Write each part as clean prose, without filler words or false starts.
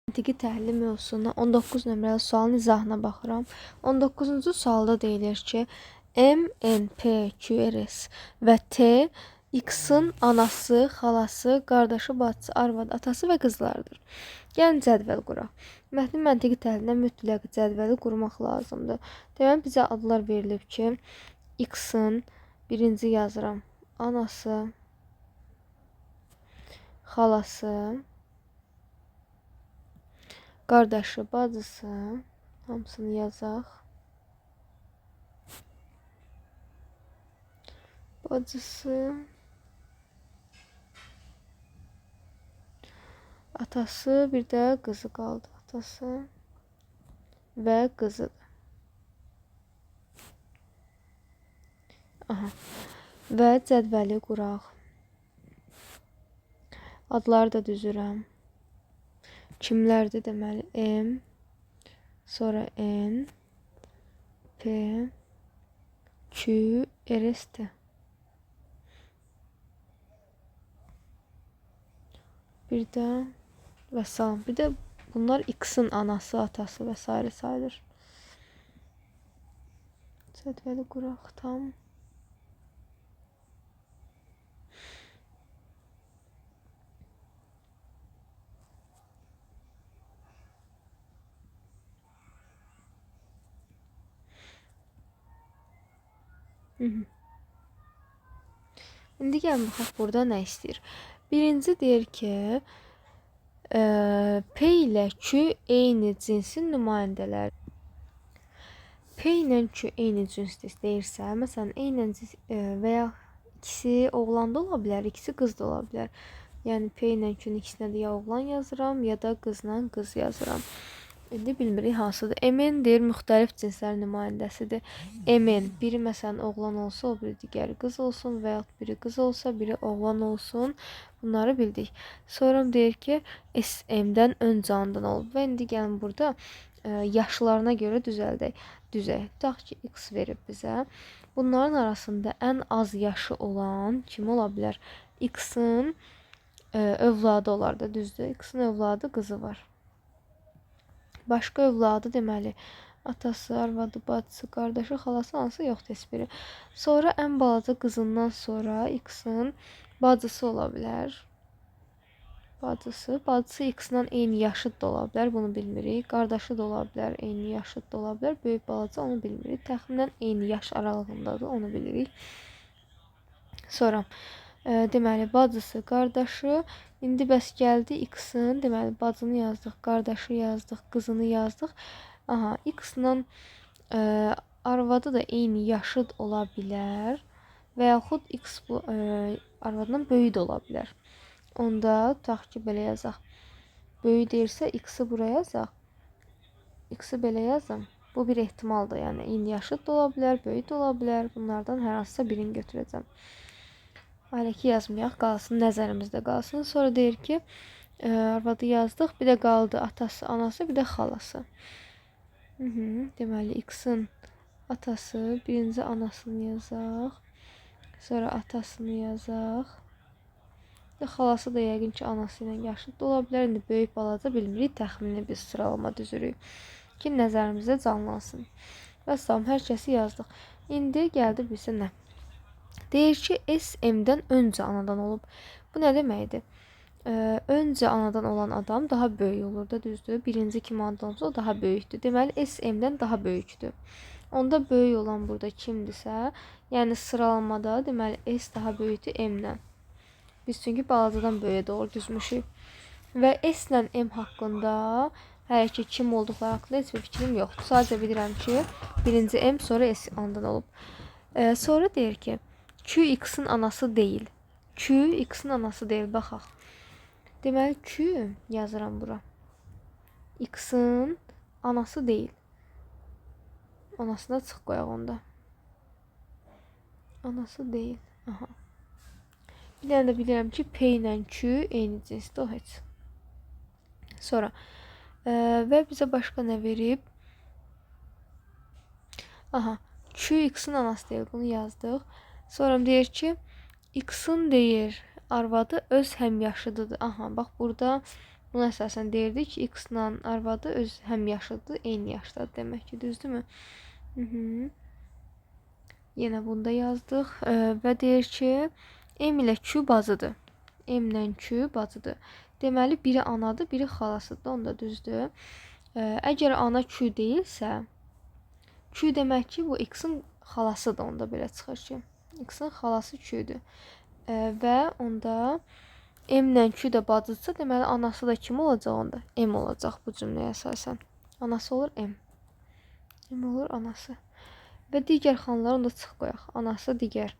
Məntiqi təhlil mövzusuna 19 nömrəli sualın izahına baxıram. 19-cu sualda deyilir ki, M, N, P, Q, R, S və T X-in anası, xalası, qardaşı, bacısı, arvadı, atası və qızlardır. Gəlin cədvəl quraq. Mətnin məntiqi təhlilinə mütləq cədvəli qurmaq lazımdır. Deməli, bizə adlar verilib ki, X-in birinci yazıram anası, xalası, qardaşı, bacısı, hamısını yazaq. Bacısı, atası, bir də qızı qaldı. Atası və qızıdır. Aha. Və cədvəli quraq. Adları da düzürəm. Kimlərdir deməli? M, sonra N, P, Q, R, S, T. Bir də və salam. Bir də bunlar X-in anası, atası və s. sayılır. Cədvəli quraq tam. İndi gəlin baxaq burada nə istəyir. Birinci deyir ki, P ilə Q eyni cinsin nümayəndələr. P ilə Q eyni cinsdir deyirsə, məsələn, eyni cins və ya ikisi oğlan da ola bilər, ikisi qız da ola bilər. Yəni P ilə Q-nun ikisinə də ya oğlan yazıram, ya da qızla qız yazıram. İndi bilmirik hansıdır. MN deyir müxtəlif cinslər nümayəndəsidir. MN biri məsələn oğlan olsa, o biri digəri qız olsun və ya biri qız olsa, biri oğlan olsun. Bunları bildik. Sonra deyir ki, SM-dən öncə anadan olub və indi gəlin burada yaşlarına görə düzəldək. Tutaq ki, X verib bizə. Bunların arasında ən az yaşı olan kim ola bilər? X-in övladı olar da, düzdür. X-in övladı qızı var. Başqa övladı deməli atası, arvadı, bacısı, qardaşı, xalası, anası yoxdur heç biri. Sonra ən balaca qızından sonra X-in bacısı ola bilər. Bacısı X-la eyni yaşıd da ola bilər, bunu bilmirik. Qardaşı da ola bilər, eyni yaşıd da ola bilər. Böyük balaca onu bilmirik. Təxminən eyni yaş aralığındadır, onu bilirik. Sonra deməli bacısı, qardaşı, indi bəs gəldi X-in, deməli bacını yazdıq, qardaşı yazdıq, qızını yazdıq. Aha, X-la arvadı da eyni yaşıd ola bilər və yaxud X bu arvadından böyük də ola bilər. Onda tutaq ki, belə yazaq. Böyük deyirsə X-i buraya yazaq. X-i belə yazım. Bu bir ehtimaldır, yəni eyni yaşıd da ola bilər, böyük də ola bilər. Bunlardan hər hansısa birini götürəcəm. Hələ ki yazmayaq, qalsın, nəzərimizdə qalsın. Sonra deyir ki, arvadı yazdıq, bir də qaldı atası, anası, bir də xalası. Deməli, X-in atası, birinci anasını yazaq, sonra atasını yazaq. Xalası da yəqin ki, anası ilə yaşıd da ola bilər. İndi böyük balaca bilmirik, təxmini bir sıralama düzürük ki, nəzərimizdə canlansın. Və salam, hər kəsi yazdıq. İndi gəldi bizə nə? Deyir ki, SM-dən öncə anadan olub. Bu nə deməkdir? Öncə anadan olan adam daha böyük olur da, düzdür. Birinci kim anadan olsa o daha böyükdür. Deməli, SM-dən daha böyükdür. Onda böyük olan burada kimdirsə, yəni sıralamada deməli S daha böyükdür M-dən. Biz çünki balacadan böyüyə doğru düzmüşük. Və S ilə M haqqında hələ ki kim olduqları haqqında heç bir fikrim yoxdur. Sadəcə bilirəm ki, birinci M, sonra S anadan olub. Sonra deyir ki, Q X-in anası deyil. Q X-in anası deyil, baxaq. Deməli, Q yazıram bura. X-in anası deyil. Anasına çıx qoyaq onda. Anası deyil. Aha. Bir dənə də bilirəm ki, P ilə Q eyni cinsdir, o heç. Sonra və bizə başqa nə verib? Aha, Q X-in anası deyil, bunu yazdıq. Sonra deyir ki, X-in deyir arvadı öz həmyaşıdıdır. Aha, bax burada Buna əsasən deyirdik ki, X-la arvadı öz həm yaşıdır, eyni yaşdadır demək ki, düzdürmü? Yenə bunda yazdıq və deyir ki, M ilə Q bacıdır. M ilə Q bacıdır. Deməli, biri anadır, biri xalasıdır. Onda düzdür. Əgər ana Q deyilsə, Q demək ki, bu X-in xalasıdır. Onda belə çıxır ki, X-in xalası Q-dür. Və onda M ilə Q də bacıdırsa, deməli, anası da kim olacaq onda? M olacaq bu cümləyə əsasən. Anası olur M. M olur anası. Və digər xanlar onda çıx qoyaq. Anası digər.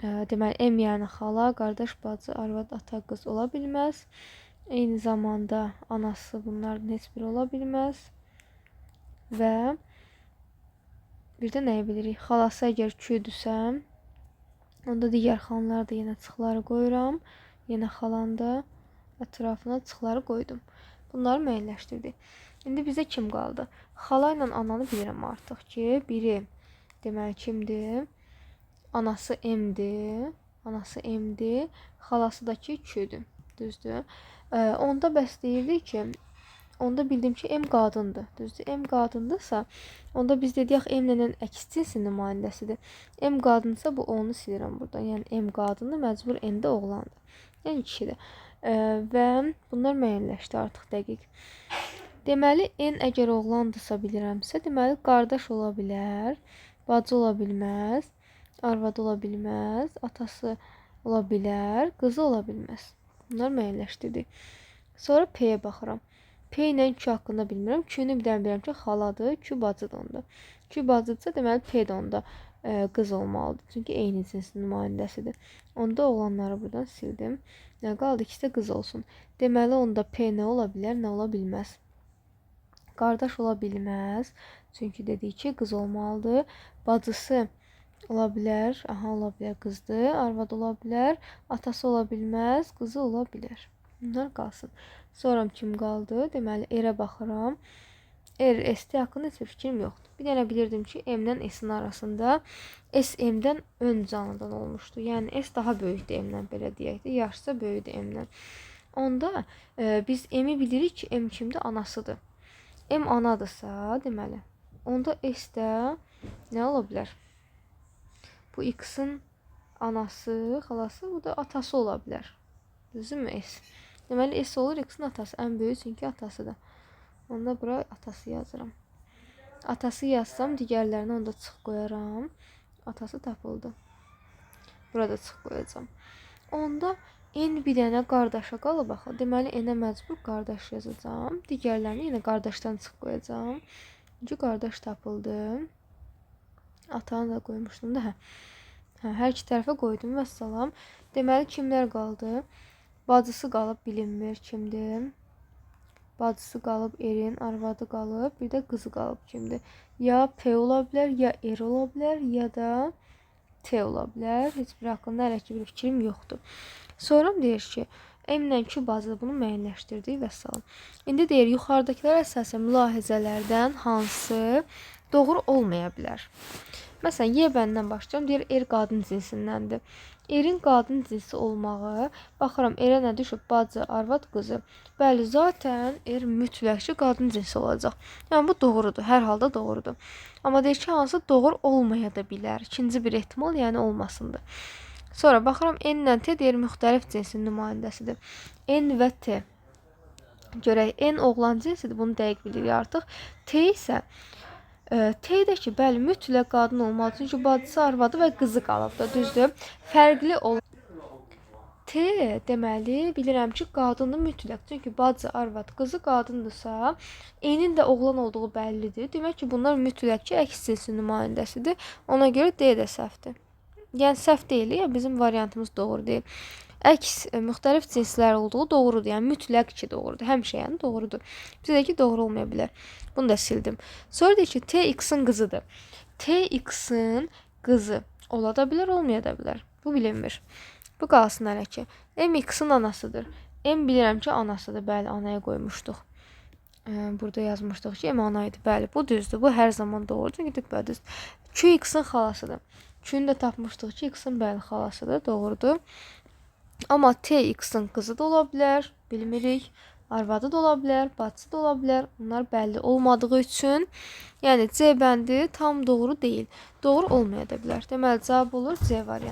Deməli, M yəni xala, qardaş, bacı, arvad, ata, qız ola bilməz. Eyni zamanda anası bunlardan heç biri ola bilməz. Və bir də nəyi bilirik? Xalası əgər Q-dürsə, onda digər xanlar da yenə çıxları qoyuram. Yenə xalanda ətrafına çıxları qoydum. Bunları müəyyənləşdirdik. İndi bizə kim qaldı? Xala ilə ananı bilirəm artıq ki, biri deməli kimdir? Anası M-dir. Anası M-dir. Xalası da ki Q-dür. Düzdür? Onda bəs deyirdik ki, onda bildim ki, M qadındır. Düzdür? M qadındırsa, onda biz dedik M ilə əks cinsin nümayəndəsidir. M qadınsa bu onu silirəm buradan. Yəni M qadındır, məcbur N də oğlandır. Yəni kişidir. Və bunlar müəyyənləşdi artıq dəqiq. Deməli, N əgər oğlandırsa bilirəmsə, deməli, qardaş ola bilər, bacı ola bilməz, arvad ola bilməz, atası ola bilər, qızı ola bilməz. Bunlar müəyyənləşdirdik. Sonra P-yə baxıram. P ilə Q haqqında bilmirəm. Q-nü bir dənə bilirəm ki, xaladır, Q bacıdır onda. Q bacıdırsa, deməli, P də onda qız olmalıdır. Çünki eyni cinsin nümayəndəsidir. Onda oğlanları buradan sildim. Nə qaldı? İkisi də qız olsun. Deməli, onda P nə ola bilər, nə ola bilməz. Qardaş ola bilməz. Çünki dedik ki, qız olmalıdır. Bacısı ola bilər. Aha, ola bilər, qızdır. Arvad ola bilər. Atası ola bilməz. Qızı ola bilər. Bunlar qalsın. Sonra kim qaldı? Deməli, R-ə baxıram. R, S-də haqqında heç bir fikrim yoxdur. Bir dənə bilirdim ki, M-dən S-in arasında S M-dən ön canlıdan olmuşdu. Yəni, S daha böyükdür M-dən, belə deyək də. Yaşsa böyükdür M-dən. Onda biz M-i bilirik ki, M kimdir? Anasıdır. M anadırsa, deməli, onda S-də nə ola bilər? Bu X-in anası, xalası, bu da atası ola bilər. Düzdürmü S? Deməli, S olur X-in atası. Ən böyük çünki atasıdır. Onda bura atası yazıram. Atası yazsam, digərlərini onda çıx qoyaram. Atası tapıldı. Burada çıx qoyacam. Onda N bir dənə qardaşa qalıb axı. Deməli, N-ə məcbur qardaş yazacam. Digərlərini yenə qardaşdan çıx qoyacam. Çünki qardaş tapıldı. Atanı da qoymuşdum da. Hər iki tərəfə qoydum və salam. Deməli, kimlər qaldı? Bacısı qalıb, bilinmir kimdir. Bacısı qalıb, Erin, arvadı qalıb, bir də qızı qalıb kimdir? Ya P ola bilər, ya R ola bilər, ya da T ola bilər. Heç bir haqqında hələ ki bir fikrim yoxdur. Sonra deyir ki, M ilə Q bacıdır, bunu müəyyənləşdirdik və salam. İndi deyir, yuxarıdakılar əsasən mülahizələrdən hansı doğru olmaya bilər? Məsələn, Y bəndən başlayacağım. Deyir, R qadın cinsindəndir. Erin qadın cinsi olmağı, baxıram, R-ə nə düşüb? Bacı, arvad, qızı. Bəli, zaten R mütləqçi qadın cinsi olacaq. Yəni, bu doğrudur, hər halda doğrudur. Amma deyir ki, hansı doğru olmaya da bilər. İkinci bir ehtimal, yəni olmasındır. Sonra baxıram, N ilə T deyir, müxtəlif cinsin nümayəndəsidir. N və T. Görək, N oğlan cinsidir, bunu dəqiq bilirik artıq. T isə T-də ki, bəli, mütləq qadın olmalı. Çünki bacısı, arvadı və qızı qalıbdır, düzdür. Fərqli olur. T deməli, bilirəm ki, qadındır mütləq. Çünki bacı, arvad, qızı qadındırsa, N-in də oğlan olduğu bəllidir. Demək ki, bunlar mütləq ki, əks cinsin nümayəndəsidir. Ona görə D də səhvdir. Yəni, səhv deyil, ya bizim variantımız doğru deyil. Əks müxtəlif cinslər olduğu doğrudur. Yəni, mütləq ki, doğrudur. Həmişə yəni doğrudur. Bizə ki, doğru olmaya bilər. Bunu da sildim. Sonra deyir ki, T X-in qızıdır. T X-in qızı ola da bilər, olmaya da bilər. Bu bilinmir. Bu qalsın hələ ki. M X-in anasıdır. M bilirəm ki, anasıdır. Bəli, anaya qoymuşduq. Burada yazmışdıq ki, M ana idi. Bəli, bu düzdür. Bu hər zaman doğrudur. Çünki düz. Q X-in xalasıdır. Q-nü də tapmışdıq ki, X-in bəli xalasıdır. Doğrudur. Amma T X-in qızı da ola bilər. Bilmirik. arvadı da ola bilər, bacısı da ola bilər. Onlar bəlli olmadığı üçün, yəni C bəndi tam doğru deyil. Doğru olmaya da bilər. Deməli cavab olur C variantı.